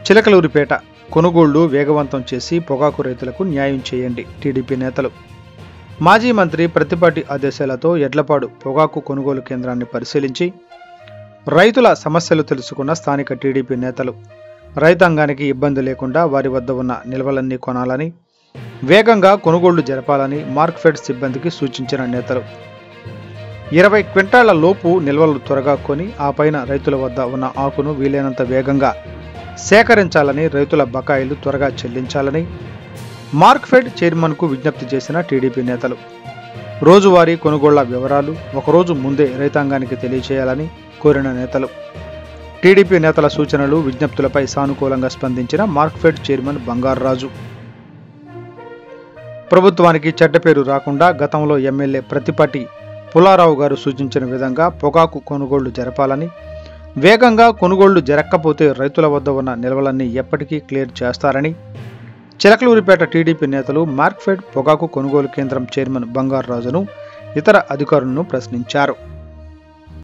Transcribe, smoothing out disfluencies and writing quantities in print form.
చిలకలూరిపేట కొనుగోళ్లు వేగవంతం చేసి పొగాకు రైతులకు న్యాయం చేయండి టీడీపీ నేతలు. మాజీ మంత్రి ప్రత్తిపాటి ఆదేశాలతో ఎడ్లపాడు పొగాకు కొనుగోలు కేంద్రాన్ని పరిశీలించి రైతుల సమస్యలు తెలుసుకున్న స్థానిక టీడీపీ నేతలు రైతాంగానికి ఇబ్బంది లేకుండా వారి వద్ద ఉన్న నిల్వలన్నీ కొనాలని, వేగంగా కొనుగోళ్లు జరపాలని మార్క్ఫెడ్ సిబ్బందికి సూచించిన నేతలు 20 క్వింటాళ్ల లోపు నిల్వలు త్వరగా కొని ఆ పైన రైతుల వద్ద ఉన్న ఆకును వీలైనంత వేగంగా సేకరించాలని, రైతుల బకాయిలు త్వరగా చెల్లించాలని మార్క్ఫెడ్ చైర్మన్కు విజ్ఞప్తి చేసిన టీడీపీ నేతలు రోజువారీ కొనుగోళ్ల వివరాలు ఒకరోజు ముందే రైతాంగానికి తెలియచేయాలని కోరిన నేతలు. టీడీపీ నేతల సూచనలు, విజ్ఞప్తులపై సానుకూలంగా స్పందించిన మార్క్ఫెడ్ చైర్మన్ బంగారరాజు ప్రభుత్వానికి చెడ్డ పేరు రాకుండా గతంలో ఎమ్మెల్యే ప్రత్తిపాటి పుల్లారావు గారు సూచించిన విధంగా పొగాకు కొనుగోళ్లు జరపాలని, వేగంగా కొనుగోళ్లు జరగకపోతే రైతుల వద్ద ఉన్న నిల్వలన్నీ ఎప్పటికీ క్లియర్ చేస్తారని చిలకలూరిపేట టీడీపీ నేతలు మార్క్ఫెడ్ పొగాకు కొనుగోలు కేంద్రం చైర్మన్ బంగారరాజును, ఇతర అధికారులను ప్రశ్నించారు.